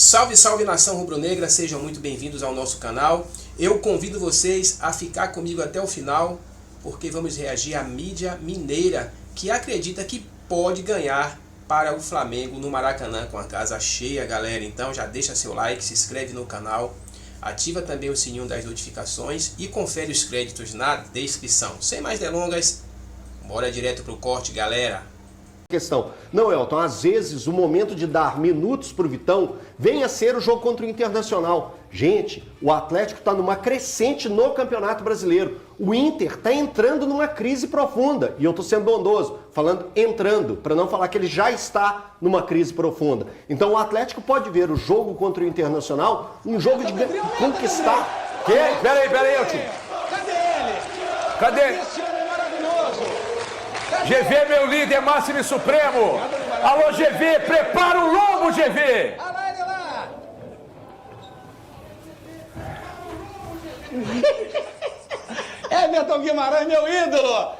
Salve, salve nação rubro-negra, sejam muito bem-vindos ao nosso canal. Eu convido vocês a ficar comigo até o final, porque vamos reagir à mídia mineira que acredita que pode ganhar para o Flamengo no Maracanã com a casa cheia, galera. Então já deixa seu like, se inscreve no canal, ativa também o sininho das notificações e confere os créditos na descrição. Sem mais delongas, bora direto pro corte, galera. Questão. Não, Elton, às vezes o momento de dar minutos para o Vitão vem a ser o jogo contra o Internacional. Gente, o Atlético está numa crescente no Campeonato Brasileiro. O Inter está entrando numa crise profunda. E eu estou sendo bondoso, falando entrando, para não falar que ele já está numa crise profunda. Então o Atlético pode ver o jogo contra o Internacional, um jogo de conquistar... Peraí, Elton. Cadê ele? Cadê? Esse homem maravilhoso. GV, meu líder máximo e supremo. Alô, GV, prepara o lombo, GV. Olha lá ele lá. Everton Guimarães, meu ídolo.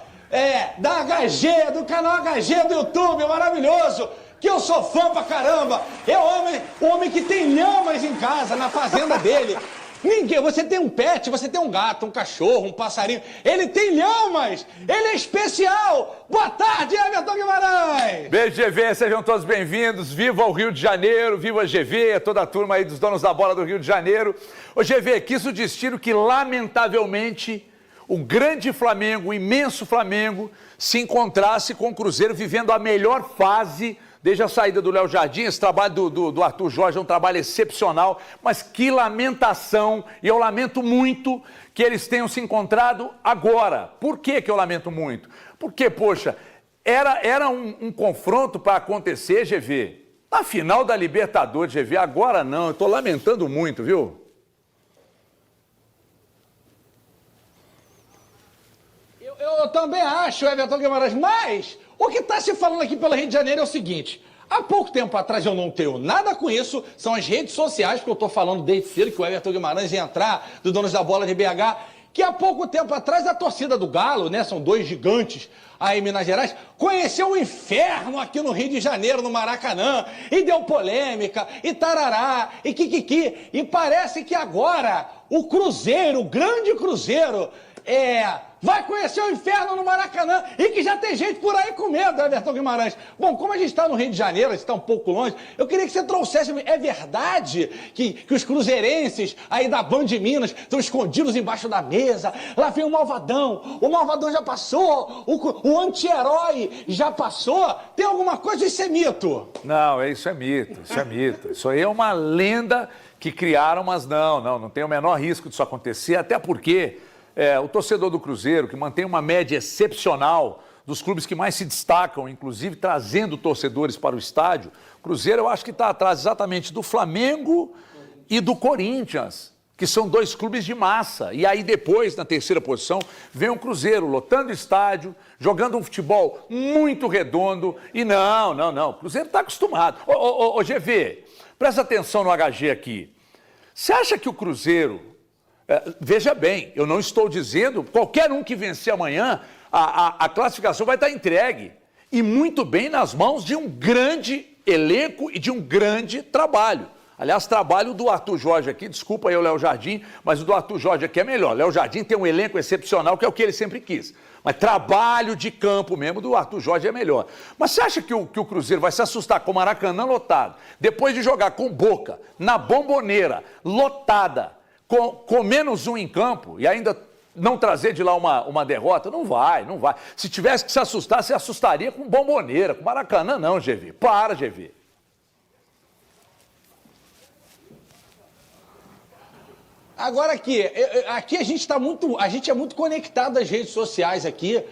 Da HG, do canal HG do YouTube, maravilhoso. Que eu sou fã pra caramba. É o homem que tem lhamas em casa, na fazenda dele. Ninguém, você tem um pet, você tem um gato, um cachorro, um passarinho. Ele tem lhamas, ele é especial. Boa tarde, Everton Guimarães. Beijo, GV, sejam todos bem-vindos. Viva o Rio de Janeiro, viva a GV, toda a turma aí dos donos da bola do Rio de Janeiro. Ô, GV, quis o destino que, lamentavelmente, o grande Flamengo, o imenso Flamengo, se encontrasse com o Cruzeiro vivendo a melhor fase desde a saída do Léo Jardim. Esse trabalho do Arthur Jorge é um trabalho excepcional, mas que lamentação, e eu lamento muito que eles tenham se encontrado agora. Por que eu lamento muito? Porque, poxa, era um confronto para acontecer, GV, na final da Libertadores, GV, agora não, eu estou lamentando muito, viu? Eu também acho, Everton Guimarães, mas o que está se falando aqui pelo Rio de Janeiro é o seguinte: há pouco tempo atrás eu não tenho nada com isso, são as redes sociais, que eu estou falando desde cedo que o Everton Guimarães ia entrar, do Donos da Bola de BH, que há pouco tempo atrás a torcida do Galo, né, são dois gigantes aí em Minas Gerais, conheceu o inferno aqui no Rio de Janeiro, no Maracanã, e deu polêmica, e tarará, e kikiki, e parece que agora o Cruzeiro, o grande Cruzeiro, vai conhecer o inferno no Maracanã e que já tem gente por aí com medo, Everton Guimarães. Bom, como a gente está no Rio de Janeiro, a gente está um pouco longe, eu queria que você trouxesse... É verdade que os cruzeirenses aí da Band de Minas estão escondidos embaixo da mesa? Lá vem o Malvadão já passou, o anti-herói já passou? Tem alguma coisa? Isso é mito? Não, isso é mito, isso é mito. Isso aí é uma lenda que criaram, mas não tem o menor risco disso acontecer, até porque... o torcedor do Cruzeiro, que mantém uma média excepcional dos clubes que mais se destacam, inclusive trazendo torcedores para o estádio, o Cruzeiro eu acho que está atrás exatamente do Flamengo e do Corinthians, que são dois clubes de massa. E aí depois, na terceira posição, vem o Cruzeiro lotando o estádio, jogando um futebol muito redondo. E não, o Cruzeiro está acostumado. Ô, GV, presta atenção no HG aqui. Você acha que o Cruzeiro... veja bem, eu não estou dizendo, qualquer um que vencer amanhã, a classificação vai estar entregue. E muito bem nas mãos de um grande elenco e de um grande trabalho. Aliás, trabalho do Arthur Jorge aqui, desculpa aí o Léo Jardim, mas o do Arthur Jorge aqui é melhor. Léo Jardim tem um elenco excepcional, que é o que ele sempre quis. Mas trabalho de campo mesmo do Arthur Jorge é melhor. Mas você acha que o Cruzeiro vai se assustar com o Maracanã lotado, depois de jogar com Boca, na Bomboneira, lotada, com menos um em campo e ainda não trazer de lá uma derrota? Não vai. Se tivesse que se assustar, se assustaria com Bomboneira, com Maracanã não, GV. Para, GV. Agora aqui a gente é muito conectado às redes sociais aqui,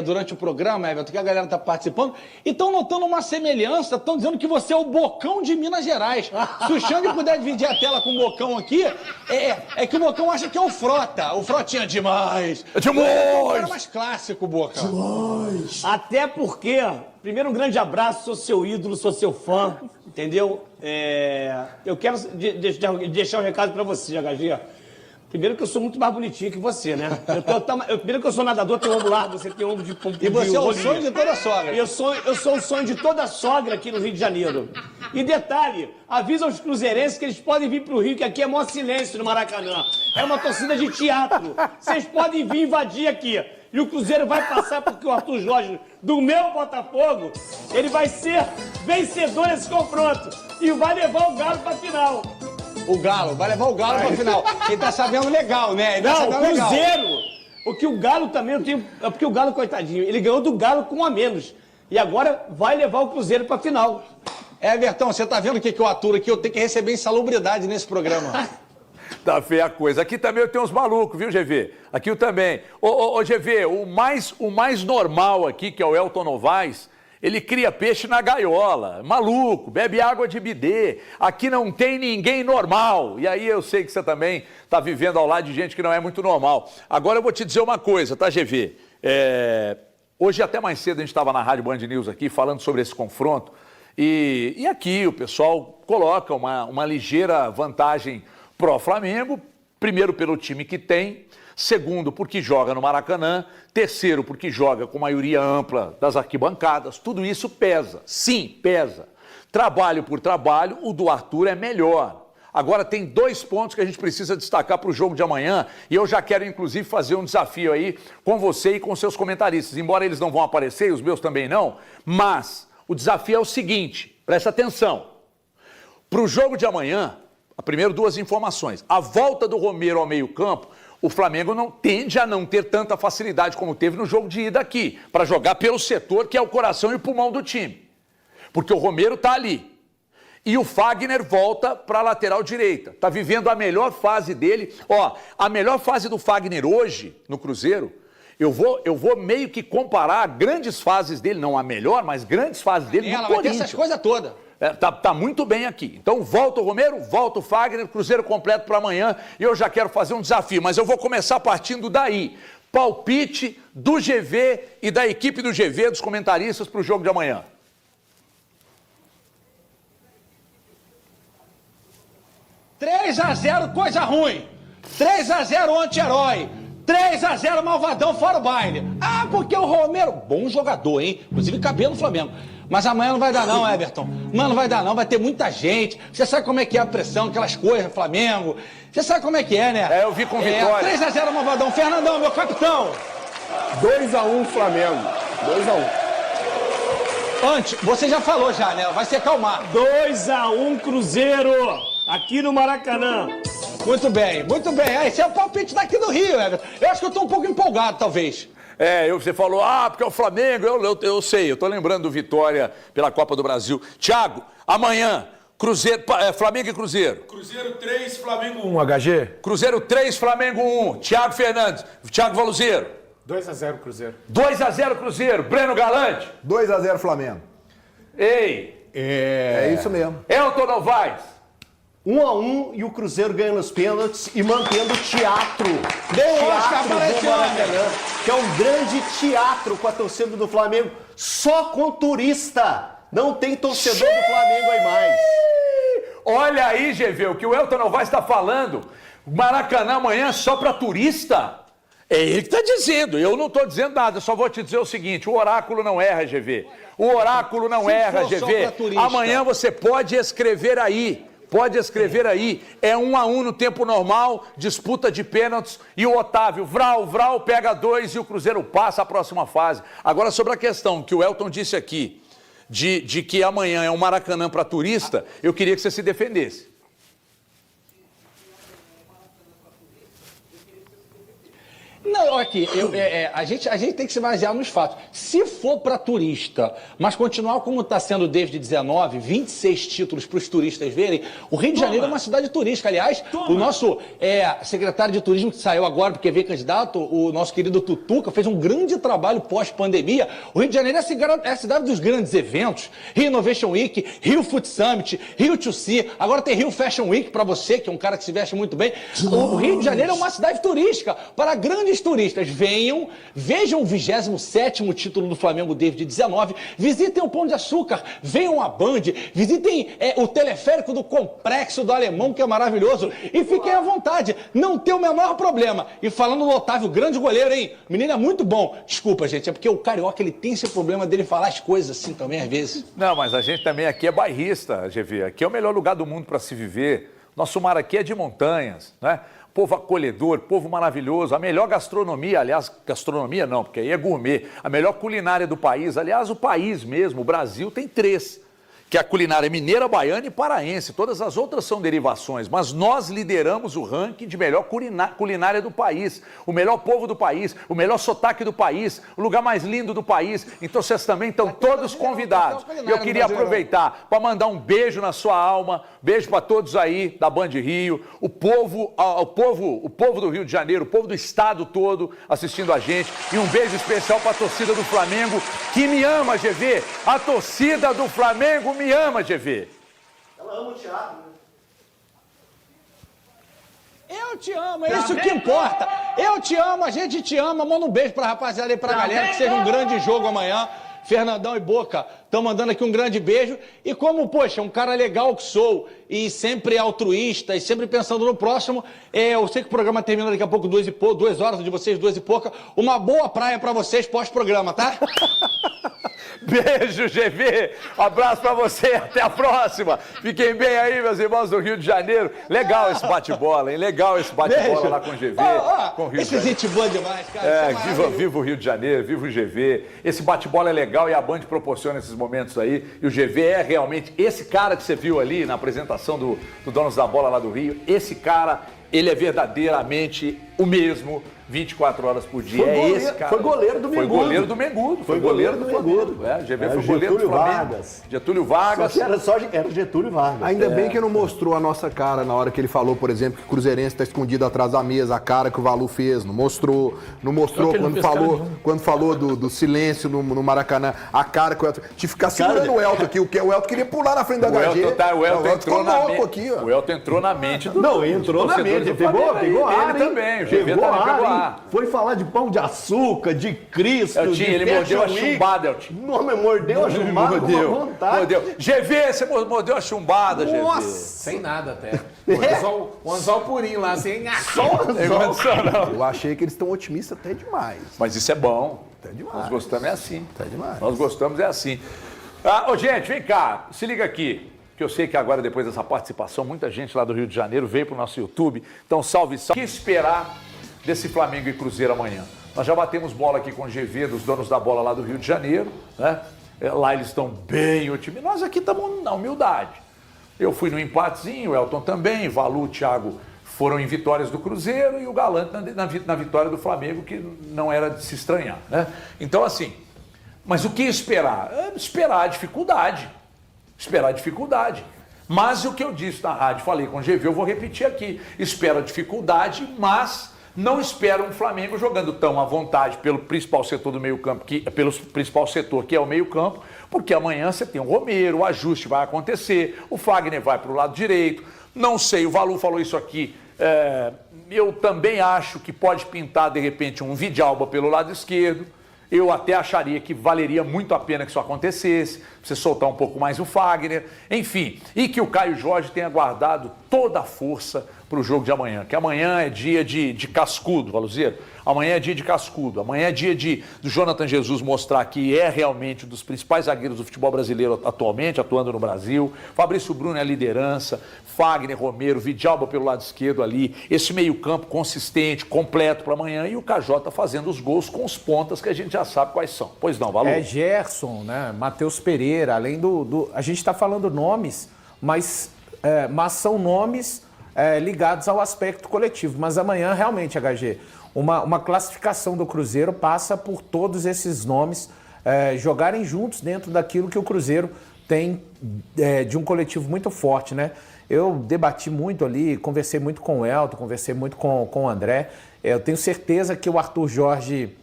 durante o programa, Everton, que a galera tá participando, e estão notando uma semelhança, estão dizendo que você é o Bocão de Minas Gerais. Se o Xande puder dividir a tela com o Bocão aqui, é que o Bocão acha que é o Frota. O Frotinha é demais. É demais! É o cara mais clássico, Bocão. Demais! Até porque, primeiro, um grande abraço, sou seu ídolo, sou seu fã, entendeu? Eu quero deixar um recado pra você, HG. Primeiro que eu sou muito mais bonitinho que você, né? Primeiro que eu sou nadador, tenho ombro largo, você tem ombro de pombo. E você é o sonho de toda sogra. Eu sou o sonho de toda sogra aqui no Rio de Janeiro. E detalhe, avisa aos cruzeirenses que eles podem vir pro Rio, que aqui é maior silêncio no Maracanã. É uma torcida de teatro. Vocês podem vir invadir aqui. E o Cruzeiro vai passar porque o Arthur Jorge, do meu Botafogo, ele vai ser vencedor nesse confronto. E vai levar o Galo pra final. O Galo, vai levar o Galo pra final. Ele tá sabendo legal, né? Ele tá Não, o sabendo legal. Cruzeiro! O que o Galo também, eu tenho... É porque o Galo, coitadinho, ele ganhou do Galo com 1 a menos. E agora vai levar o Cruzeiro pra final. Everton, você tá vendo o que eu aturo aqui? Eu tenho que receber insalubridade nesse programa. Tá feia a coisa. Aqui também eu tenho uns malucos, viu, GV? Aqui eu também. Ô, GV, o mais normal aqui, que é o Elton Novaes, ele cria peixe na gaiola. Maluco, bebe água de bidê. Aqui não tem ninguém normal. E aí eu sei que você também tá vivendo ao lado de gente que não é muito normal. Agora eu vou te dizer uma coisa, tá, GV? Hoje até mais cedo a gente estava na Rádio Band News aqui falando sobre esse confronto. E aqui o pessoal coloca uma ligeira vantagem pro Flamengo, primeiro pelo time que tem, segundo porque joga no Maracanã, terceiro porque joga com maioria ampla das arquibancadas, tudo isso pesa, sim, pesa. Trabalho por trabalho, o do Arthur é melhor. Agora tem 2 pontos que a gente precisa destacar para o jogo de amanhã e eu já quero inclusive fazer um desafio aí com você e com seus comentaristas, embora eles não vão aparecer e os meus também não, mas o desafio é o seguinte, presta atenção, para o jogo de amanhã, primeiro 2 informações. A volta do Romero ao meio-campo, o Flamengo tende a não ter tanta facilidade como teve no jogo de ida aqui, para jogar pelo setor que é o coração e o pulmão do time. Porque o Romero tá ali. E o Fagner volta para a lateral direita. Tá vivendo a melhor fase dele. Ó, a melhor fase do Fagner hoje, no Cruzeiro, eu vou meio que comparar grandes fases dele, não a melhor, mas grandes fases dele no Corinthians. Vai ter essas coisas todas. Tá muito bem aqui. Então volta o Romero, volta o Fagner, Cruzeiro completo para amanhã e eu já quero fazer um desafio, mas eu vou começar partindo daí. Palpite do GV e da equipe do GV, dos comentaristas para o jogo de amanhã. $3-0, coisa ruim. 3-0, anti-herói. 3-0, malvadão, fora o baile. Ah, porque o Romero, bom jogador, hein? Inclusive cabelo no Flamengo. Mas amanhã não vai dar não, Everton. Amanhã não vai dar não, vai ter muita gente. Você sabe como é que é a pressão, aquelas coisas, Flamengo. Você sabe como é que é, né? Eu vi com vitória. 3-0, malvadão. Fernandão, meu capitão. 2-1 Flamengo. 2-1. Antes, você já falou já, né? Vai se acalmar. 2-1 Cruzeiro, aqui no Maracanã. Muito bem, muito bem. Esse é o palpite daqui do Rio, Everton. Eu acho que eu tô um pouco empolgado, talvez. Você falou, porque é o Flamengo, eu sei, eu tô lembrando do Vitória pela Copa do Brasil. Thiago, amanhã, Flamengo e Cruzeiro. Cruzeiro 3, Flamengo 1, HG. Cruzeiro 3, Flamengo 1. Thiago Fernandes, Thiago Valuzeiro. 2-0 Cruzeiro. 2-0 Cruzeiro. Breno Galante. 2-0 Flamengo. Ei. É isso mesmo. Elton Novaes. 1-1 e o Cruzeiro ganhando os pênaltis e mantendo o teatro. Deu Oscar para esse Maracanã, que é um grande teatro com a torcida do Flamengo, só com turista. Não tem torcedor do Flamengo aí mais. Olha aí, GV, o que o Elton Novaes está falando. Maracanã amanhã só para turista. É ele que está dizendo, eu não estou dizendo nada, eu só vou te dizer o seguinte, o oráculo não erra, GV. O oráculo não erra, GV. Amanhã você pode escrever aí. Pode escrever aí, é 1-1 no tempo normal, disputa de pênaltis e o Otávio, Vral, pega 2 e o Cruzeiro passa a próxima fase. Agora sobre a questão que o Elton disse aqui, de que amanhã é um Maracanã para turista, eu queria que você se defendesse. Não, aqui, a gente tem que se basear nos fatos. Se for para turista, mas continuar como está sendo desde 19, 26 títulos para os turistas verem, o Rio de Janeiro é uma cidade turística. Aliás, o nosso secretário de turismo que saiu agora porque veio candidato, o nosso querido Tutuca, fez um grande trabalho pós-pandemia. O Rio de Janeiro é a cidade dos grandes eventos. Rio Innovation Week, Rio Food Summit, Rio 2C, agora tem Rio Fashion Week para você, que é um cara que se veste muito bem. O Rio de Janeiro é uma cidade turística para grandes grandes turistas, venham, vejam o 27º título do Flamengo desde 19, visitem o Pão de Açúcar, venham à Band, visitem o teleférico do Complexo do Alemão, que é maravilhoso, e fiquem à vontade, não tem o menor problema. E falando do Otávio, grande goleiro, hein? O menino é muito bom. Desculpa, gente, é porque o carioca, ele tem esse problema dele falar as coisas assim também, às vezes. Não, mas a gente também aqui é bairrista, GV. Aqui é o melhor lugar do mundo para se viver. Nosso mar aqui é de montanhas, né? Povo acolhedor, povo maravilhoso, a melhor gastronomia, aliás, gastronomia não, porque aí é gourmet, a melhor culinária do país, aliás, o país mesmo, o Brasil, tem 3, que é a culinária mineira, baiana e paraense, todas as outras são derivações, mas nós lideramos o ranking de melhor culinária do país, o melhor povo do país, o melhor sotaque do país, o lugar mais lindo do país, então vocês também estão todos convidados. E eu queria aproveitar para mandar um beijo na sua alma, beijo para todos aí da Band Rio, o povo do Rio de Janeiro, o povo do estado todo assistindo a gente, e um beijo especial para a torcida do Flamengo, que me ama, GV, a torcida do Flamengo me ama, GV. Ela ama o teatro, né? Eu te amo, é isso que importa. Eu te amo, a gente te ama. Manda um beijo pra rapaziada e pra galera, que seja um grande jogo amanhã. Fernandão e Boca estão mandando aqui um grande beijo. E como, poxa, um cara legal que sou e sempre altruísta e sempre pensando no próximo, eu sei que o programa termina daqui a pouco 2 horas, de vocês 2 e pouca. Uma boa praia pra vocês pós-programa, tá? Beijo, GV. Abraço pra você. Até a próxima. Fiquem bem aí, meus irmãos do Rio de Janeiro. Legal esse bate-bola, hein? Legal esse bate-bola lá com o GV. Com o Rio esse gente boa demais, cara. Viva o Rio de Janeiro, viva o GV. Esse bate-bola é legal e a Band proporciona esses momentos aí. E o GV é realmente esse cara que você viu ali na apresentação do Donos da Bola lá do Rio. Esse cara, ele é verdadeiramente o mesmo. 24 horas por dia. Esse cara. Foi goleiro do Mengudo. Foi goleiro do Mengudo. Foi goleiro do Mengudo. O GV foi goleiro do Flamengo. Getúlio Vargas. Era Getúlio Vargas. Ainda bem que não mostrou a nossa cara na hora que ele falou, por exemplo, que o Cruzeirense está escondido atrás da mesa, a cara que o Valu fez. Não mostrou quando falou do silêncio no Maracanã, a cara que o Elton... Te ficar segurando o Elton aqui, o Elton queria pular na frente da HG. O Elton entrou na mente. O Elton entrou na mente do... Não, entrou na mente. Pegou a ele também. O GV também pegou a... Foi falar de Pão de Açúcar, de Cristo, ele mordeu a chumbada, Elton. Não, mas mordeu a chumbada com vontade. Mordeu. GV, você mordeu a chumbada, GV. Nossa! Sem nada até. O anzol purinho lá, sem... Só o anzol. Eu achei que eles estão otimistas até demais. Mas isso é bom. Até demais. Nós gostamos é assim. Até demais. Nós gostamos é assim. Gente, vem cá. Se liga aqui. Que eu sei que agora, depois dessa participação, muita gente lá do Rio de Janeiro veio para o nosso YouTube. Então, salve, salve. O que esperar desse Flamengo e Cruzeiro amanhã? Nós já batemos bola aqui com o GV, dos donos da bola lá do Rio de Janeiro, né? Lá eles estão bem otimistas. Nós aqui estamos na humildade. Eu fui no empatezinho, o Elton também, Valu, Thiago foram em vitórias do Cruzeiro e o Galante na vitória do Flamengo, que não era de se estranhar, né? Então, assim, mas o que esperar? Esperar a dificuldade. Esperar a dificuldade. Mas o que eu disse na rádio, falei com o GV, eu vou repetir aqui. Espero a dificuldade, mas não espero um Flamengo jogando tão à vontade pelo principal setor do meio-campo, pelo principal setor que é o meio-campo, porque amanhã você tem o Romero, o ajuste vai acontecer, o Fagner vai para o lado direito. Não sei, o Valu falou isso aqui. Eu também acho que pode pintar, de repente, um Vidalba pelo lado esquerdo. Eu até acharia que valeria muito a pena que isso acontecesse, você soltar um pouco mais o Fagner, enfim. E que o Caio Jorge tenha guardado toda a força para o jogo de amanhã, que amanhã é dia de cascudo, Valuzeiro. Amanhã é dia de cascudo, amanhã é dia do Jonathan Jesus mostrar que é realmente um dos principais zagueiros do futebol brasileiro atualmente, atuando no Brasil. Fabrício Bruno é a liderança, Fagner, Romero, Vidalba pelo lado esquerdo ali, esse meio-campo consistente, completo para amanhã, e o KJ fazendo os gols com os pontas que a gente já sabe quais são. Pois não, Valu? Gerson, né? Matheus Pereira, além a gente está falando nomes, mas são nomes ligados ao aspecto coletivo. Mas amanhã, realmente, HG, uma classificação do Cruzeiro passa por todos esses nomes jogarem juntos dentro daquilo que o Cruzeiro tem de um coletivo muito forte, né? Eu debati muito ali, conversei muito com o Elton, conversei muito com o André. Eu tenho certeza que o Arthur Jorge...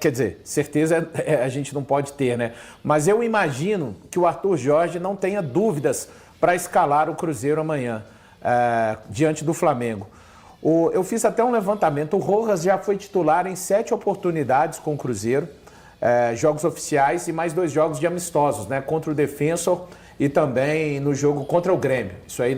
quer dizer, certeza a gente não pode ter, né? Mas eu imagino que o Arthur Jorge não tenha dúvidas para escalar o Cruzeiro amanhã, diante do Flamengo. Eu fiz até um levantamento. O Rojas já foi titular em 7 oportunidades com o Cruzeiro, jogos oficiais e mais 2 jogos de amistosos, né? Contra o Defensor e também no jogo contra o Grêmio. Isso aí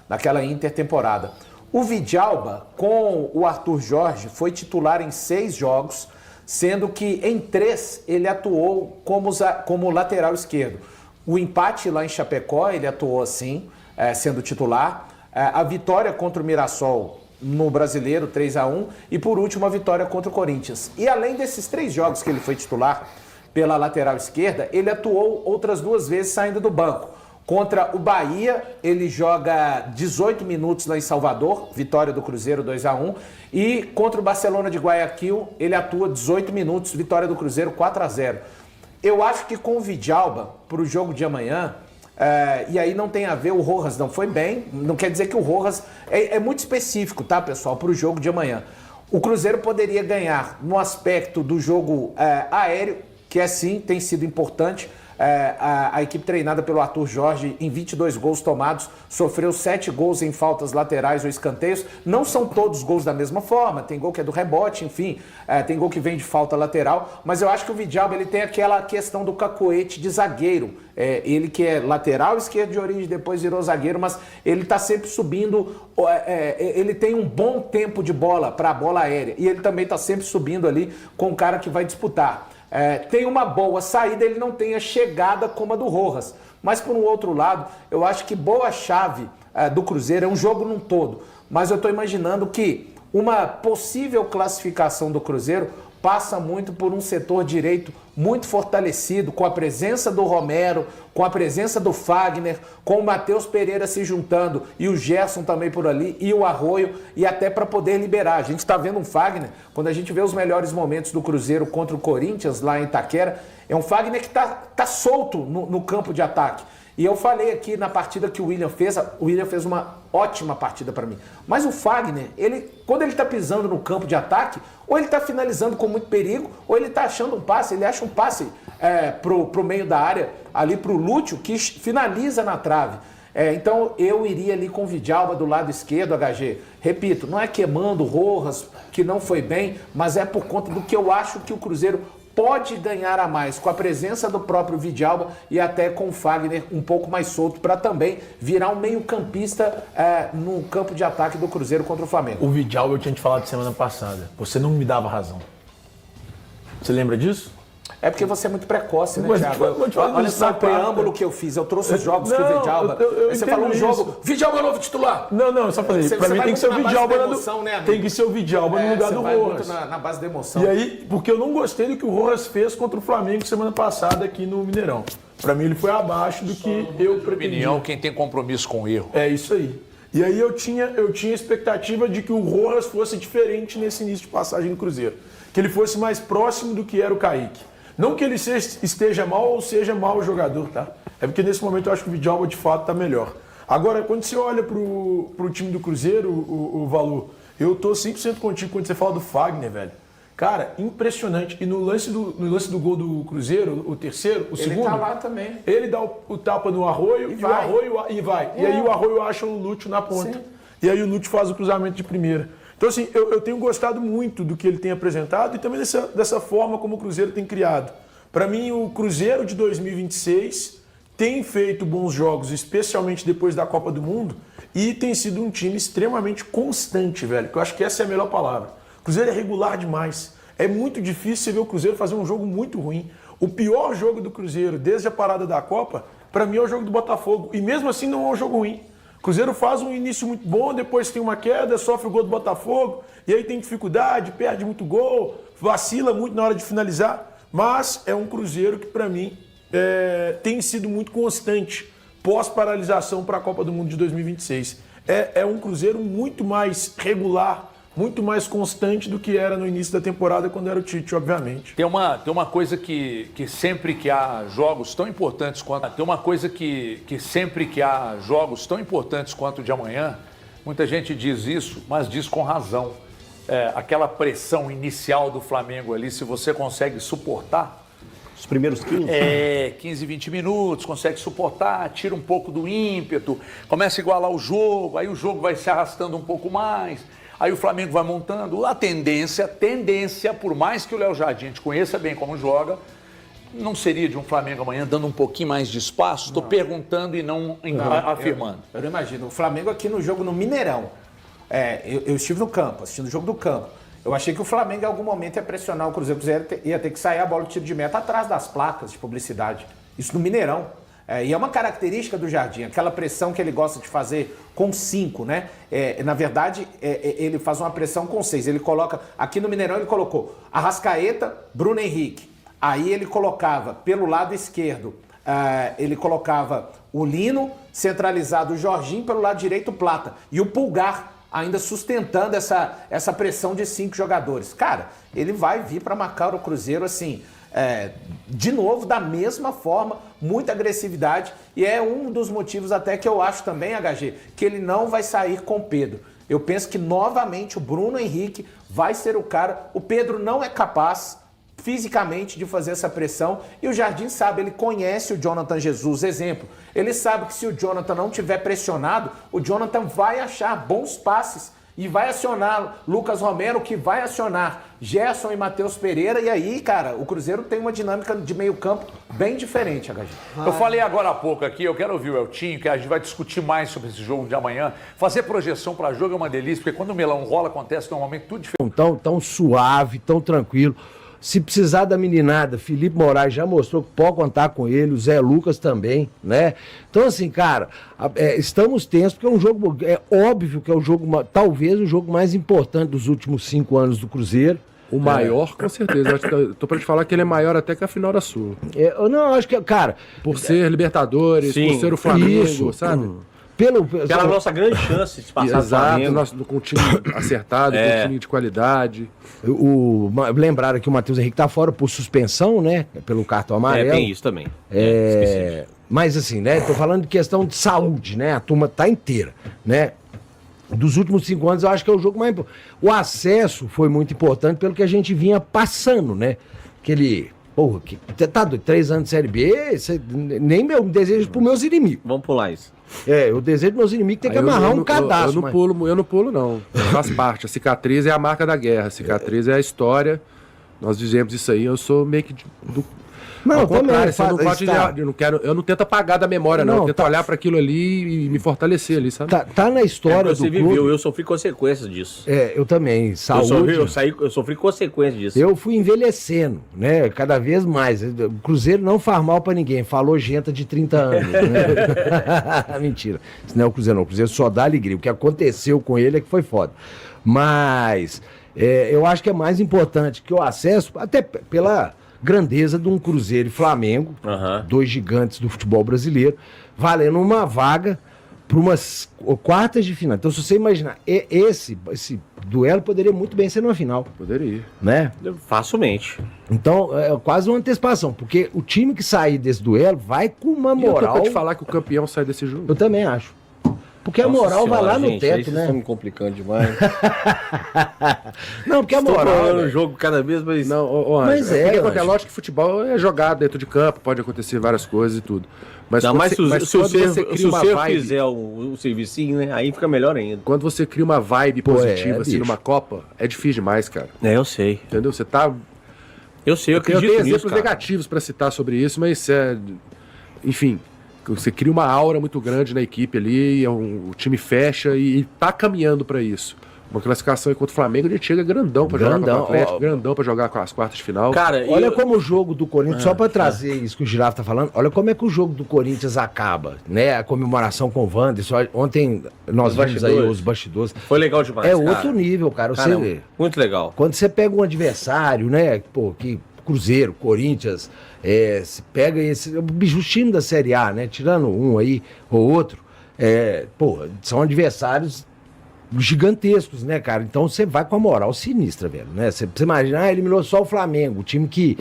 naquela intertemporada. O Vidalba, com o Arthur Jorge, foi titular em 6 jogos, sendo que em 3 ele atuou como lateral esquerdo. O empate lá em Chapecó, ele atuou assim, sendo titular. A vitória contra o Mirassol no Brasileiro, 3-1. E por último, a vitória contra o Corinthians. E além desses 3 jogos que ele foi titular pela lateral esquerda, ele atuou outras 2 vezes saindo do banco. Contra o Bahia, ele joga 18 minutos lá em Salvador, vitória do Cruzeiro 2-1. E contra o Barcelona de Guayaquil, ele atua 18 minutos, vitória do Cruzeiro 4-0. Eu acho que com o Vidalba, para o jogo de amanhã, e aí não tem a ver, o Rojas não foi bem, não quer dizer que o Rojas é muito específico, tá, pessoal, para o jogo de amanhã. O Cruzeiro poderia ganhar no aspecto do jogo aéreo, que sim, tem sido importante. A equipe treinada pelo Arthur Jorge, em 22 gols tomados, sofreu 7 gols em faltas laterais ou escanteios. Não são todos gols da mesma forma, tem gol que é do rebote, enfim, tem gol que vem de falta lateral, mas eu acho que o Vidalba, ele tem aquela questão do cacoete de zagueiro. Ele que é lateral esquerdo de origem, depois virou zagueiro, mas ele está sempre subindo, ele tem um bom tempo de bola para a bola aérea, e ele também está sempre subindo ali com o cara que vai disputar. Tem uma boa saída, ele não tem a chegada como a do Rojas. Mas, por um outro lado, eu acho que boa chave do Cruzeiro é um jogo num todo. Mas eu estou imaginando que uma possível classificação do Cruzeiro passa muito por um setor direito muito fortalecido, com a presença do Romero, com a presença do Fagner, com o Matheus Pereira se juntando e o Gerson também por ali, e o Arroio, e até para poder liberar. A gente está vendo um Fagner, quando a gente vê os melhores momentos do Cruzeiro contra o Corinthians lá em Itaquera, é um Fagner que tá solto no campo de ataque. E eu falei aqui na partida que o William fez uma ótima partida para mim. Mas o Fagner, quando ele está pisando no campo de ataque, ou ele está finalizando com muito perigo, ou ele está achando um passe, ele acha um passe pro meio da área, ali pro Lúcio, que finaliza na trave. Então eu iria ali com o Vidalba do lado esquerdo, HG. Repito, não é queimando o Rojas, que não foi bem, mas é por conta do que eu acho que o Cruzeiro pode ganhar a mais com a presença do próprio Vidalba e até com o Fagner um pouco mais solto para também virar um meio-campista no campo de ataque do Cruzeiro contra o Flamengo. O Vidalba eu tinha te falado semana passada. Você não me dava razão. Você lembra disso? É porque você é muito precoce, né, Thiago? Olha só o preâmbulo que eu fiz. Eu trouxe os jogos que o Vidalba... Você falou um jogo... Vidalba novo titular! Não, só falei. Pra mim tem que ser o Vidalba... Tem que ser o Vidalba no lugar do Rojas. Na base da emoção. E aí, porque eu não gostei do que o Rojas fez contra o Flamengo semana passada aqui no Mineirão. Pra mim ele foi abaixo do que eu pretendia. Opinião, quem tem compromisso com o erro. É isso aí. E aí eu tinha expectativa de que o Rojas fosse diferente nesse início de passagem no Cruzeiro. Que ele fosse mais próximo do que era o Kaique. Não que ele esteja mal ou seja mau jogador, tá? É porque nesse momento eu acho que o Vidalba de fato tá melhor. Agora, quando você olha pro time do Cruzeiro, o Valu, eu tô 100% contigo quando você fala do Fagner, velho. Cara, impressionante. E no lance do gol do Cruzeiro, o terceiro, o segundo... Ele tá lá também. Ele dá o tapa no Arroio e o Arroio vai. E aí o Arroio acha o Lúcio na ponta. Sim. E aí o Lúcio faz o cruzamento de primeira. Então, assim, eu tenho gostado muito do que ele tem apresentado e também dessa forma como o Cruzeiro tem criado. Para mim, o Cruzeiro de 2026 tem feito bons jogos, especialmente depois da Copa do Mundo, e tem sido um time extremamente constante, velho, que eu acho que essa é a melhor palavra. O Cruzeiro é regular demais. É muito difícil você ver o Cruzeiro fazer um jogo muito ruim. O pior jogo do Cruzeiro, desde a parada da Copa, para mim é o jogo do Botafogo. E mesmo assim não é um jogo ruim. O Cruzeiro faz um início muito bom, depois tem uma queda, sofre o gol do Botafogo, e aí tem dificuldade, perde muito gol, vacila muito na hora de finalizar. Mas é um Cruzeiro que, para mim, tem sido muito constante pós-paralisação para a Copa do Mundo de 2026. É um Cruzeiro muito mais regular, muito mais constante do que era no início da temporada, quando era o Tite, obviamente. Tem uma coisa que sempre que há jogos tão importantes quanto... Tem uma coisa que sempre que há jogos tão importantes quanto o de amanhã, muita gente diz isso, mas diz com razão. Aquela pressão inicial do Flamengo ali, se você consegue suportar... Os primeiros 15? 15, 20 minutos, consegue suportar, tira um pouco do ímpeto, começa a igualar o jogo, aí o jogo vai se arrastando um pouco mais... Aí o Flamengo vai montando. A tendência, por mais que o Léo Jardim a gente conheça bem como joga, não seria de um Flamengo amanhã dando um pouquinho mais de espaço? Estou perguntando e não afirmando. Eu não imagino. O Flamengo aqui no jogo no Mineirão. Eu estive no campo, assistindo o jogo do campo. Eu achei que o Flamengo em algum momento ia pressionar o Cruzeiro. O Cruzeiro ia ter que sair a bola de tiro de meta atrás das placas de publicidade. Isso no Mineirão. E é uma característica do Jardim, aquela pressão que ele gosta de fazer com 5, né? Na verdade, ele faz uma pressão com 6. Ele coloca, aqui no Mineirão ele colocou Arrascaeta, Bruno Henrique. Aí ele colocava pelo lado esquerdo, ele colocava o Lino, centralizado o Jorginho, pelo lado direito o Plata. E o Pulgar ainda sustentando essa pressão de 5 jogadores. Cara, ele vai vir para marcar o Cruzeiro assim... de novo, da mesma forma, muita agressividade, e é um dos motivos até que eu acho também, HG, que ele não vai sair com o Pedro. Eu penso que novamente o Bruno Henrique vai ser o cara. O Pedro não é capaz fisicamente de fazer essa pressão, e o Jardim sabe, ele conhece o Jonathan Jesus, exemplo, ele sabe que se o Jonathan não tiver pressionado, o Jonathan vai achar bons passes e vai acionar Lucas Romero, que vai acionar Gerson e Matheus Pereira. E aí, cara, o Cruzeiro tem uma dinâmica de meio campo bem diferente, HG. Eu falei agora há pouco aqui, eu quero ouvir o Eltinho, que a gente vai discutir mais sobre esse jogo de amanhã. Fazer projeção para jogo é uma delícia, porque quando o melão rola, acontece normalmente tudo diferente. Tão suave, tão tranquilo. Se precisar da meninada, Felipe Moraes já mostrou que pode contar com ele, o Zé Lucas também, né? Então, assim, cara, estamos tensos, porque é um jogo, é óbvio que é o jogo, talvez o jogo mais importante dos últimos 5 anos do Cruzeiro. O maior, com certeza. Eu acho que tô pra te falar que ele é maior até que a final da Sul. Eu não, acho que, cara... Por ser Libertadores, por ser o Flamengo, sabe? Pela nossa grande chance de passar. Exato, com o time acertado, com o time de qualidade. Lembraram que o Matheus Henrique tá fora por suspensão, né? Pelo cartão amarelo. Tem isso também. Mas assim, né? Tô falando de questão de saúde, né? A turma tá inteira, né? Dos últimos 5 anos, eu acho que é o jogo mais importante. O acesso foi muito importante pelo que a gente vinha passando, né? Porra, tá doido, 3 anos de Série B, nem meu desejo pros meus inimigos. Vamos pular isso. Eu desejo pros meus inimigos ter que amarrar um cadastro. Eu não pulo, não. Faz parte. A cicatriz é a marca da guerra. A cicatriz é a história. Nós dizemos isso aí. Eu sou meio que Não, também. Eu não tento apagar da memória, não. Eu tento olhar para aquilo ali e me fortalecer ali, sabe? Tá na história do clube. Você viveu, eu sofri consequências disso. Eu também. Saúde. Eu sofri consequências disso. Eu fui envelhecendo, né? Cada vez mais. O Cruzeiro não faz mal pra ninguém. Falou gente de 30 anos. Né? Mentira. Isso não é o Cruzeiro, não. O Cruzeiro só dá alegria. O que aconteceu com ele é que foi foda. Mas eu acho que é mais importante que o acesso, até pela grandeza de um Cruzeiro e Flamengo, 2 gigantes do futebol brasileiro, valendo uma vaga para umas quartas de final. Então, se você imaginar, esse duelo poderia muito bem ser numa final. Poderia. Né? Facilmente. Então, é quase uma antecipação, porque o time que sair desse duelo vai com uma moral... Eu tô pra te falar que o campeão sai desse jogo. Eu também acho. Porque a moral vai lá no teto, aí né? Estão me complicando demais. Não, porque a moral... o jogo cada vez mais... Não, mas é lógico que futebol é jogado dentro de campo, pode acontecer várias coisas e tudo. Mas se você fizer o servicinho, né? Aí fica melhor ainda. Quando você cria uma vibe positiva assim numa Copa, é difícil demais, cara. Eu sei. Entendeu? Você tá... Eu sei, eu acredito nisso, tenho exemplos negativos pra citar sobre isso, mas enfim... Você cria uma aura muito grande na equipe ali, o time fecha e tá caminhando pra isso. Uma classificação enquanto o Flamengo, ele chega grandão pra jogar com o Atlético, grandão pra jogar com as quartas de final. Cara, olha como o jogo do Corinthians, só pra trazer isso que o Girafa tá falando, olha como é que o jogo do Corinthians acaba, né? A comemoração com o Wanderson, ontem nós vimos aí os bastidores. Foi legal demais, cara. Outro nível, cara. Muito legal. Quando você pega um adversário, né, que Cruzeiro, Corinthians, se pega os times da Série A, né? Tirando um aí ou outro, são adversários gigantescos, né, cara? Então você vai com a moral sinistra, velho, né? Você imagina, eliminou só o Flamengo, o time que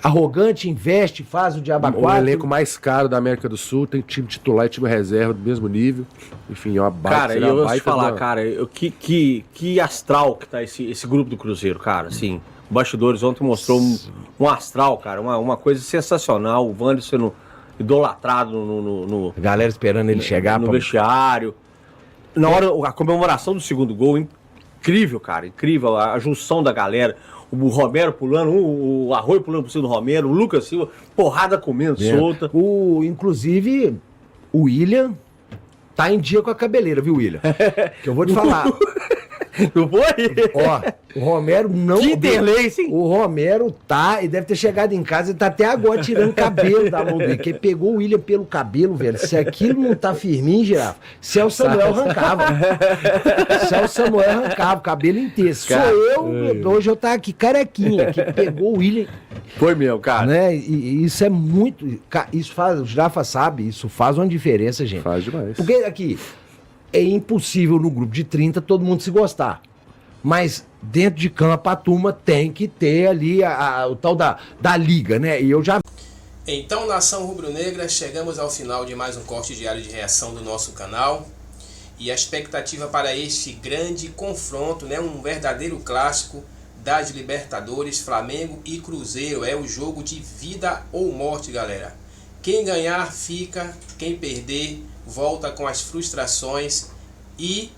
arrogante, investe, faz o diabo a quatro. O elenco mais caro da América do Sul, tem time titular e time reserva do mesmo nível. Enfim, é uma baita. Cara, eu vou te falar, cara, que astral que tá esse grupo do Cruzeiro, cara, assim. O Bastidores ontem mostrou um astral, cara, uma coisa sensacional. O Wanderson sendo idolatrado no a galera esperando ele chegar no vestiário. Na hora, a comemoração do segundo gol, incrível, cara, incrível a junção da galera. O Romero pulando, o Arroio pulando por cima do Romero, o Lucas Silva, porrada comendo, solta. Inclusive, o William tá em dia com a cabeleira, viu, William? Que eu vou te falar. Não foi? Ó, o Romero não... Que interlace, hein? O Romero tá, e deve ter chegado em casa e tá até agora tirando cabelo da mão dele, porque pegou o William pelo cabelo, velho. Se aquilo não tá firminho, Girafa, se é o Samuel arrancava. Se é o Samuel arrancava, o cabelo inteiro. Sou eu, hoje eu tava aqui carequinha, que pegou o William. Foi mesmo, cara. Né? E isso é muito... Isso faz, o Girafa sabe, isso faz uma diferença, gente. Faz demais. Porque aqui... É impossível no grupo de 30 todo mundo se gostar. Mas dentro de campo a turma tem que ter ali o tal da liga, né? E eu já... Então, nação rubro-negra, chegamos ao final de mais um corte diário de reação do nosso canal. E a expectativa para este grande confronto, né? Um verdadeiro clássico das Libertadores, Flamengo e Cruzeiro. É o jogo de vida ou morte, galera. Quem ganhar fica, quem perder volta com as frustrações e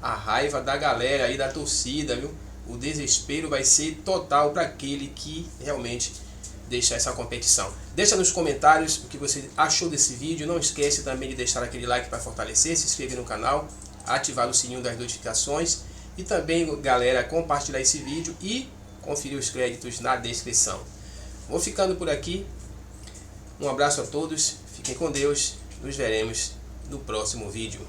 a raiva da galera aí, da torcida, viu? O desespero vai ser total para aquele que realmente deixar essa competição. Deixa nos comentários o que você achou desse vídeo. Não esquece também de deixar aquele like para fortalecer, se inscrever no canal, ativar o sininho das notificações e também, galera, compartilhar esse vídeo e conferir os créditos na descrição. Vou ficando por aqui. Um abraço a todos, fiquem com Deus, nos veremos no próximo vídeo.